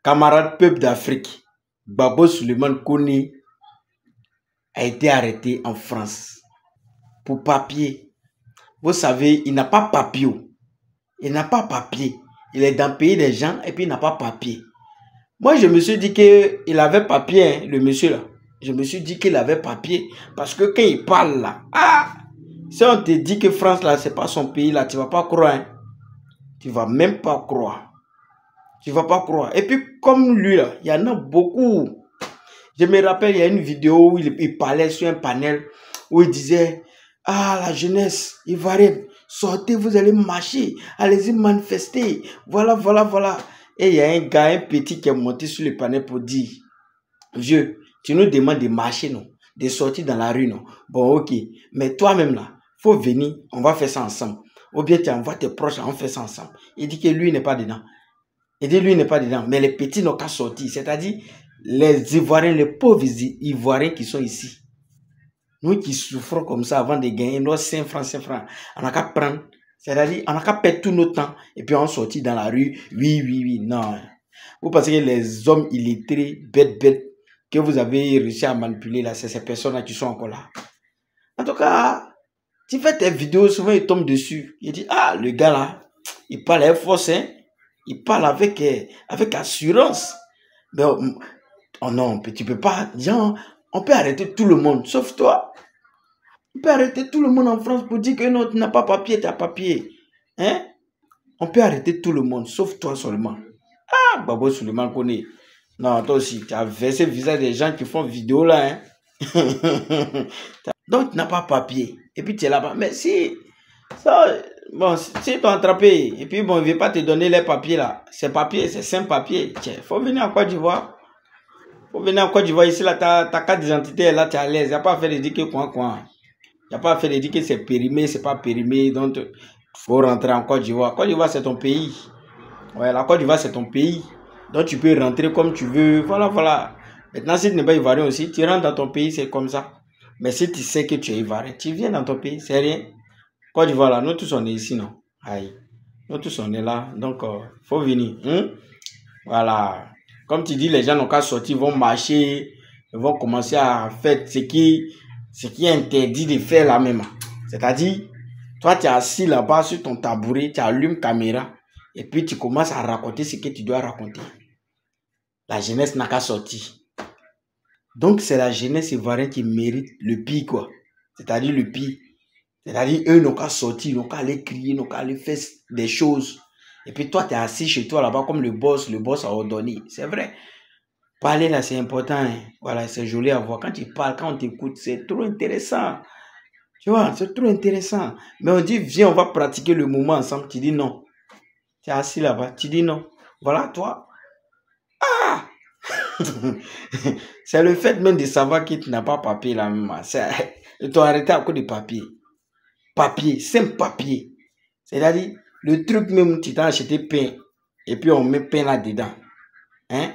Camarade peuple d'Afrique, Gbagbo Souleymane Kone a été arrêté en France pour papier. Vous savez, il n'a pas papier. Il n'a pas papier. Il est dans le pays des gens et puis il n'a pas papier. Moi, je me suis dit qu'il avait papier, hein, le monsieur là. Je me suis dit qu'il avait papier. Parce que quand il parle là, si on te dit que France là, c'est pas son pays là, tu vas pas croire. Hein. Tu vas même pas croire. Tu vas pas croire. Et puis, comme lui là, il y en a beaucoup. Je me rappelle, il y a une vidéo où il parlait sur un panel où il disait, la jeunesse ivoirienne, sortez, vous allez marcher, allez-y manifester. Voilà, voilà, voilà. Et il y a un gars, un petit qui est monté sur le panel pour dire, vieux, tu nous demandes de marcher, non? De sortir dans la rue, non? Bon, ok. Mais toi-même, là, faut venir, on va faire ça ensemble. Ou bien tu envoies tes proches, on fait ça ensemble. Il dit que lui n'est pas dedans. Il dit lui n'est pas dedans. Mais les petits n'ont qu'à sortir. C'est-à-dire, les Ivoiriens, les pauvres Ivoiriens qui sont ici. Nous qui souffrons comme ça avant de gagner nos 5 francs, on n'a qu'à prendre. C'est-à-dire, on n'a qu'à perdre tout notre temps. Et puis on sortit dans la rue. Oui, oui, oui. Non. Vous pensez que les hommes illettrés, bêtes, que vous avez réussi à manipuler là, c'est ces personnes-là qui sont encore là. En tout cas, tu fais tes vidéos, souvent ils tombent dessus. Il dit, le gars là, il parle avec force, hein. Il parle avec assurance. Mais, oh non, tu peux pas. Genre, on peut arrêter tout le monde, sauf toi. On peut arrêter tout le monde en France pour dire que non, tu n'as pas papier, tu as papier. Hein? On peut arrêter tout le monde, sauf toi seulement. Gbagbo Souleymane Kone. Non, toi aussi, tu as versé le visage des gens qui font vidéo là. Hein? Donc, tu n'as pas papier. Et puis, tu es là-bas. Mais si, ça, bon, si tu as attrapé, et puis, bon, il ne veut pas te donner les papiers là. Ces papiers, c'est 5 papiers. Il faut venir en Côte d'Ivoire. Il faut venir en Côte d'Ivoire. Ici, là, ta carte d'identité, là, tu es à l'aise. Il n'y a pas à faire de dire que quoi. Il n'y a pas à faire de dire que c'est périmé, c'est pas périmé. Donc, il faut rentrer en Côte d'Ivoire. Côte d'Ivoire, c'est ton pays. Ouais, la Côte d'Ivoire, c'est ton pays. Donc, tu peux rentrer comme tu veux. Voilà, voilà. Maintenant, si tu n'es pas ivoirien aussi, tu rentres dans ton pays, c'est comme ça. Mais si tu sais que tu es ivoirien, tu viens dans ton pays, c'est rien. Côte d'Ivoire, là, nous tous, on est ici, non? Aïe. Nous tous, on est là. Donc, faut venir. Voilà. Comme tu dis, les gens n'ont qu'à sortir, vont marcher, ils vont commencer à faire ce qui est interdit de faire là même. C'est-à-dire, toi, tu es assis là-bas sur ton tabouret, tu allumes caméra, et puis tu commences à raconter ce que tu dois raconter. La jeunesse n'a qu'à sortir. Donc, c'est la jeunesse ivoirienne qui mérite le pire, quoi. C'est-à-dire le pire. C'est-à-dire, eux n'ont qu'à sortir, n'ont qu'à aller crier, n'ont qu'à aller faire des choses. Et puis toi, tu es assis chez toi là-bas comme le boss a ordonné. C'est vrai. Parler là, c'est important. Hein. Voilà, c'est joli à voir. Quand tu parles, quand on t'écoute, c'est trop intéressant. Tu vois, c'est trop intéressant. Mais on dit, viens, on va pratiquer le mouvement ensemble. Tu dis non. Tu es assis là-bas, tu dis non. Voilà, toi. C'est le fait même de savoir que tu n'as pas papier là même. Ils t'ont arrêté à cause de papier. Papier, simple papier. C'est-à-dire, le truc même, tu t'as acheté pain. Et puis on met pain là-dedans. Hein?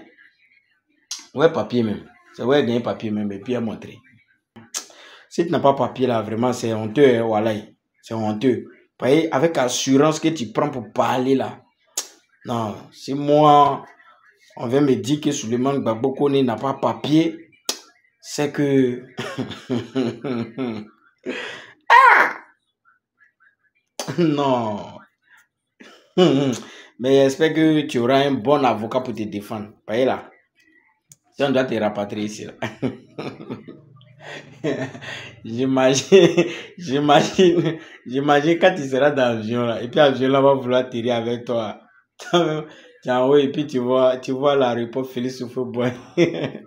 Ouais, papier même. C'est ouais, gagner papier même. Et puis à montrer. Si tu n'as pas papier là, vraiment, c'est honteux. Hein, voilà. C'est honteux. Avec assurance que tu prends pour parler là. Non, si moi, on vient me dire que Souleymane Gbagbo Kone n'a pas papier, c'est que... Non. Mais j'espère que tu auras un bon avocat pour te défendre. Voyez là. Si on doit te rapatrier ici là. J'imagine quand tu seras dans l'avion là. Et puis l'avion là va vouloir atterrir avec toi. Tiens, oui, et puis tu vois l'aéroport Félix Houphouët-Boigny.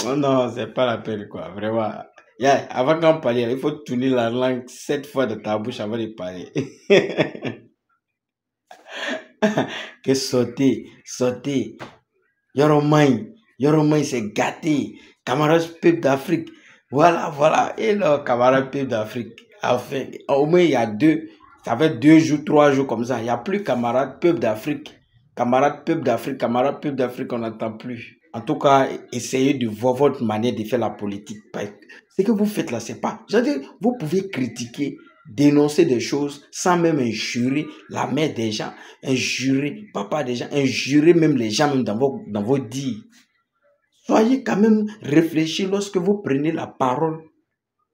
Oh non, c'est pas la peine quoi, vraiment. Yeah, avant qu'on parle, il faut tourner la langue 7 fois de ta bouche avant de parler. Que sauter. Yoromai, c'est gâté. Camarade peuple d'Afrique. Voilà. Et là, camarade peuple d'Afrique. Enfin, au moins, il y a ça fait 2 jours, 3 jours comme ça. Il n'y a plus camarade peuple d'Afrique. Camarade peuple d'Afrique, on n'entend plus. En tout cas, essayez de voir votre manière de faire la politique. Ce que vous faites là, c'est pas... Je veux dire, vous pouvez critiquer dénoncer des choses sans même injurer la mère des gens, injurer papa des gens, injurer même les gens même dans vos dires. Soyez quand même réfléchis lorsque vous prenez la parole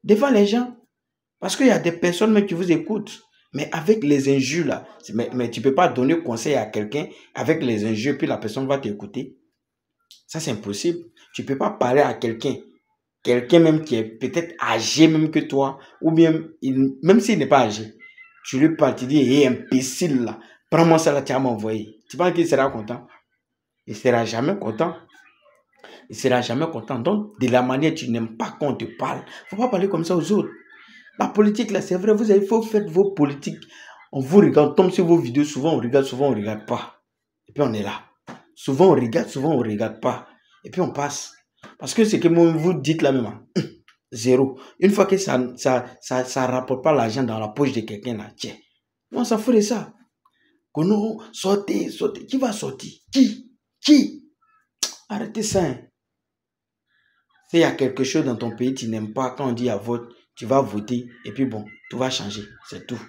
devant les gens. Parce qu'il y a des personnes même qui vous écoutent. Mais avec les injures là, mais tu ne peux pas donner conseil à quelqu'un avec les injures puis la personne va t'écouter. Ça c'est impossible. Tu ne peux pas parler à quelqu'un même qui est peut-être âgé même que toi, ou bien même s'il n'est pas âgé, tu lui parles, tu dis, hé imbécile là, prends-moi ça là, tu vas m'envoyer. Tu penses qu'il sera content? Il ne sera jamais content. Il ne sera jamais content. Donc, de la manière tu n'aimes pas qu'on te parle, il ne faut pas parler comme ça aux autres. La politique là, c'est vrai, il faut faire vos politiques. On vous regarde, on tombe sur vos vidéos, souvent on ne regarde pas. Et puis on est là. Souvent on ne regarde pas. Et puis on passe. Parce que ce que vous dites là même, zéro. Une fois que ça rapporte pas l'argent dans la poche de quelqu'un là, tiens. On s'en fout de ça. Non, sortez. Qui va sortir? Qui? Arrêtez ça. Hein. S'il y a quelque chose dans ton pays que tu n'aimes pas, quand on dit à vote, tu vas voter et puis bon, tout va changer. C'est tout.